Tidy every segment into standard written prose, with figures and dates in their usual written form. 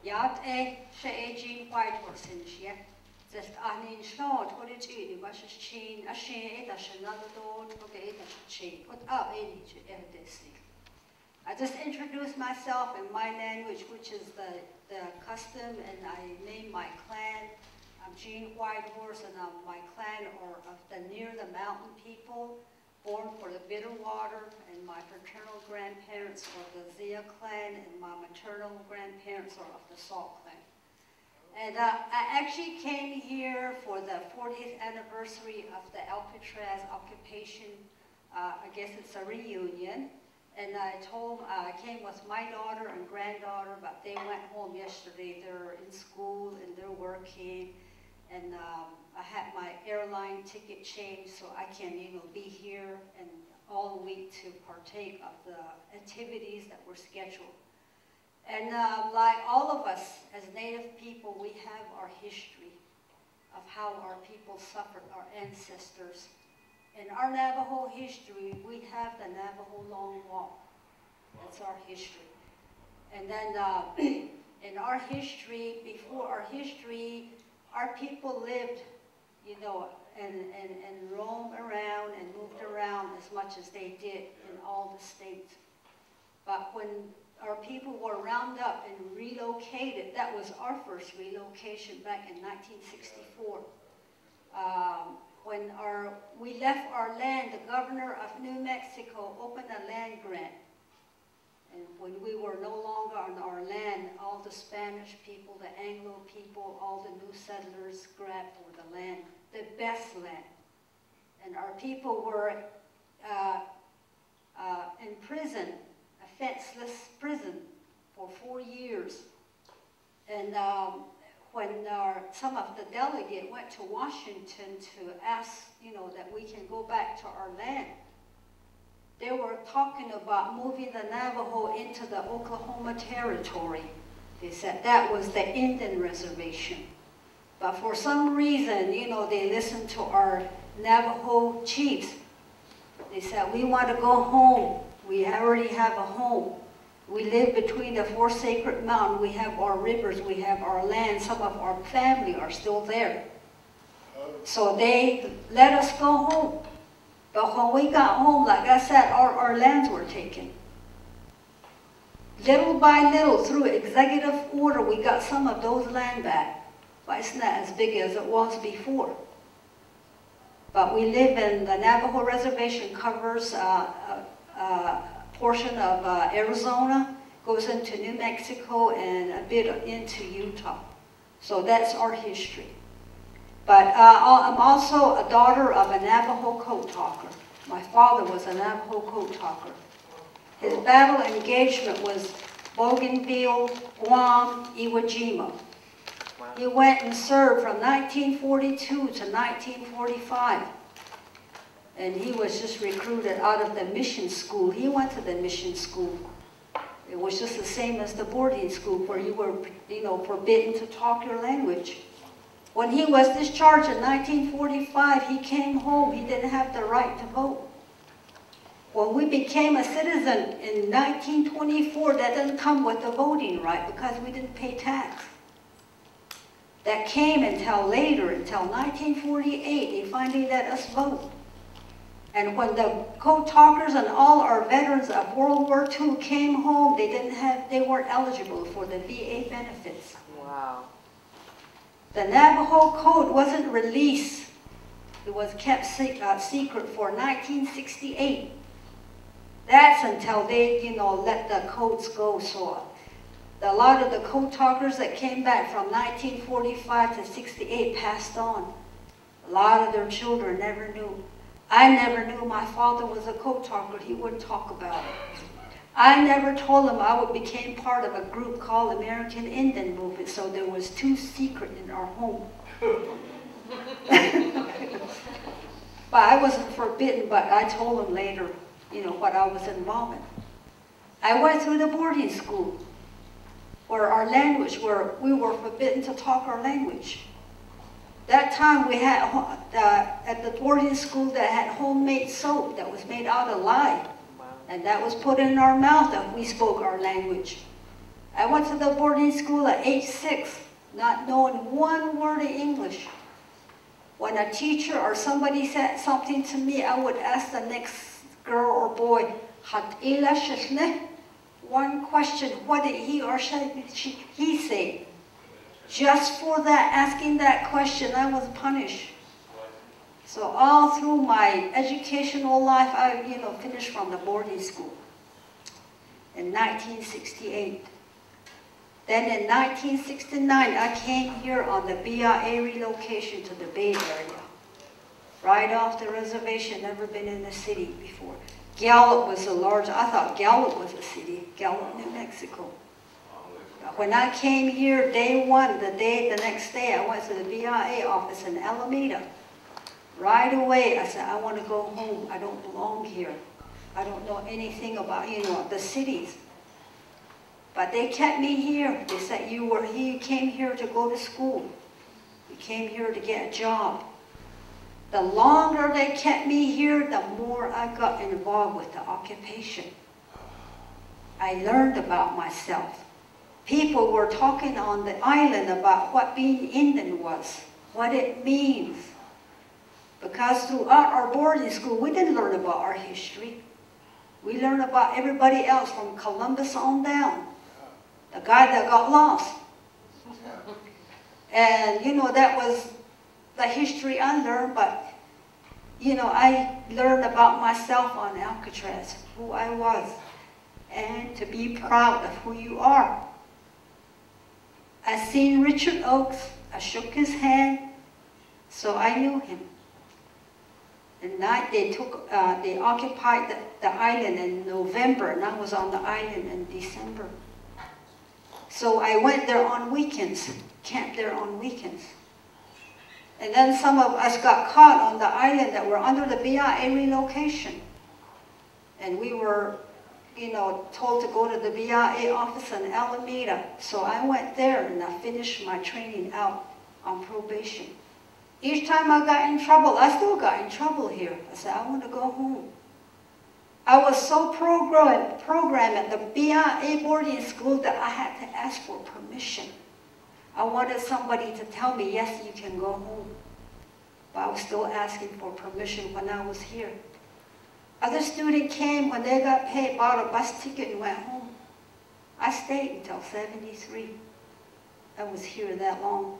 Yat she Jean White horse in she. Just an in short, what it's in, was a chain, a shade, another door, okay, a chain. Put up any this thing. I just introduced myself in my language, which is the custom, and I named my clan. I'm Jean Whitehorse, and my clan are of the near the mountain people, born for the bitter water, and my paternal grandparents are the Zia clan, and my maternal grandparents are of the Salt clan. And I actually came here for the 40th anniversary of the Alcatraz occupation. I guess it's a reunion. And I came with my daughter and granddaughter, but they went home yesterday. They're in school and they're working. And I had my airline ticket changed so I can, be here and all week to partake of the activities that were scheduled. And like all of us as Native people, we have our history of how our people suffered, our ancestors. In our Navajo history, we have the Navajo Long Walk. That's our history. And then in our history, before our history, our people lived, and roamed around and moved around as much as they did in all the states. But when our people were rounded up and relocated, that was our first relocation back in 1964. When we left our land, the governor of New Mexico opened a land grant. And when we were no longer on our land, all the Spanish people, the Anglo people, all the new settlers grabbed for the land, the best land. And our people were in prison, a fenceless prison, for 4 years. And when some of the delegates went to Washington to ask, that we can go back to our land, they were talking about moving the Navajo into the Oklahoma Territory. They said that was the Indian reservation. But for some reason, they listened to our Navajo chiefs. They said, we want to go home. We already have a home. We live between the four sacred mountains. We have our rivers. We have our land. Some of our family are still there. So they let us go home. But when we got home, like I said, our lands were taken. Little by little, through executive order, we got some of those land back. But it's not as big as it was before. But we live in the Navajo Reservation, covers a portion of Arizona, goes into New Mexico, and a bit into Utah. So that's our history. But I'm also a daughter of a Navajo code talker. My father was a Navajo code talker. His battle engagement was Bougainville, Guam, Iwo Jima. He went and served from 1942 to 1945. And he was just recruited out of the mission school. He went to the mission school. It was just the same as the boarding school where you were, forbidden to talk your language. When he was discharged in 1945, he came home. He didn't have the right to vote. When we became a citizen in 1924, that didn't come with the voting right because we didn't pay tax. That came until later, until 1948, they finally let us vote. And when the code talkers and all our veterans of World War II came home, they weren't eligible for the VA benefits. Wow. The Navajo Code wasn't released. It was kept secret for 1968. That's until they, let the codes go. So a lot of the code talkers that came back from 1945 to 68 passed on. A lot of their children never knew. I never knew my father was a code talker. He wouldn't talk about it. I never told him I became part of a group called American Indian Movement, so there was 2 secret in our home. But I wasn't forbidden, but I told him later, what I was involved in. I went through the boarding school, where our language, where we were forbidden to talk our language. That time we had, at the boarding school, that had homemade soap that was made out of lye. And that was put in our mouth if we spoke our language. I went to the boarding school at age 6, not knowing one word of English. When a teacher or somebody said something to me, I would ask the next girl or boy, one question, what did he or he say? Just for that, asking that question, I was punished. So all through my educational life, I finished from the boarding school in 1968. Then in 1969, I came here on the BIA relocation to the Bay Area. Right off the reservation, never been in the city before. Gallup was I thought Gallup was a city, Gallup, New Mexico. When I came here, day one, the next day, I went to the BIA office in Alameda. Right away, I said, I want to go home. I don't belong here. I don't know anything about, the cities. But they kept me here. They said, you came here to go to school. You came here to get a job. The longer they kept me here, the more I got involved with the occupation. I learned about myself. People were talking on the island about what being Indian was, what it means. Because throughout our boarding school, we didn't learn about our history. We learned about everybody else from Columbus on down. The guy that got lost. And, that was the history I learned, but, I learned about myself on Alcatraz, who I was, and to be proud of who you are. I seen Richard Oakes. I shook his hand, so I knew him. And they occupied the island in November, and I was on the island in December. So I went there on weekends, camped there on weekends. And then some of us got caught on the island that were under the BIA relocation. And we were, told to go to the BIA office in Alameda. So I went there and I finished my training out on probation. Each time I got in trouble, I still got in trouble here. I said, I want to go home. I was so programmed at the BIA boarding school that I had to ask for permission. I wanted somebody to tell me, yes, you can go home. But I was still asking for permission when I was here. Other students came when they got paid, bought a bus ticket and went home. I stayed until 73. I was here that long.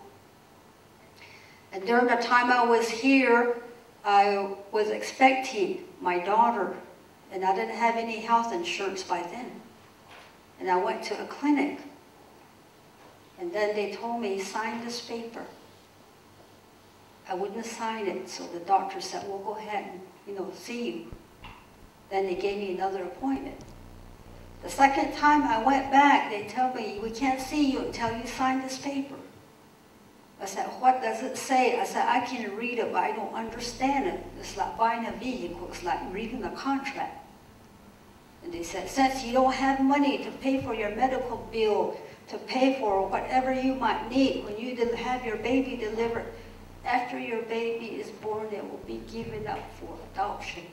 And during the time I was here, I was expecting my daughter, and I didn't have any health insurance by then. And I went to a clinic, and then they told me, sign this paper. I wouldn't sign it, so the doctor said, well, go ahead and, see you. Then they gave me another appointment. The second time I went back, they told me, we can't see you until you sign this paper. I said, what does it say? I said, I can read it, but I don't understand it. It's like buying a vehicle. It's like reading a contract. And they said, since you don't have money to pay for your medical bill, to pay for whatever you might need when you have your baby delivered, after your baby is born, it will be given up for adoption.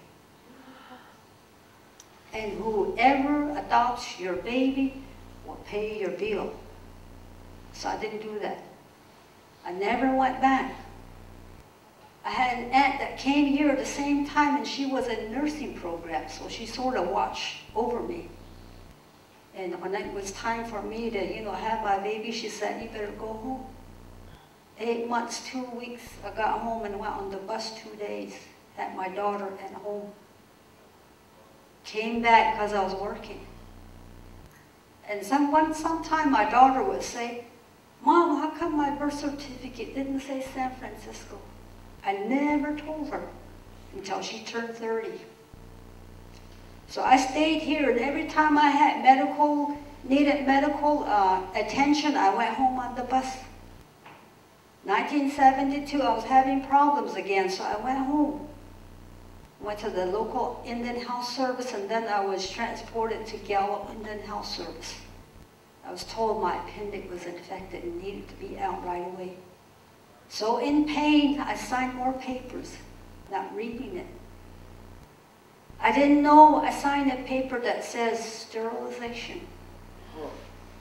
And whoever adopts your baby will pay your bill. So I didn't do that. I never went back. I had an aunt that came here at the same time, and she was in a nursing program, so she sort of watched over me. And when it was time for me to, have my baby, she said, you better go home. 8 months, 2 weeks, I got home and went on the bus 2 days, had my daughter at home. Came back because I was working. And sometime my daughter would say, Mom, how come my birth certificate didn't say San Francisco? I never told her until she turned 30. So I stayed here, and every time I had needed medical attention, I went home on the bus. 1972, I was having problems again, so I went home. Went to the local Indian Health Service, and then I was transported to Gallup Indian Health Service. I was told my appendix was infected and needed to be out right away. So in pain, I signed more papers, not reading it. I didn't know I signed a paper that says sterilization.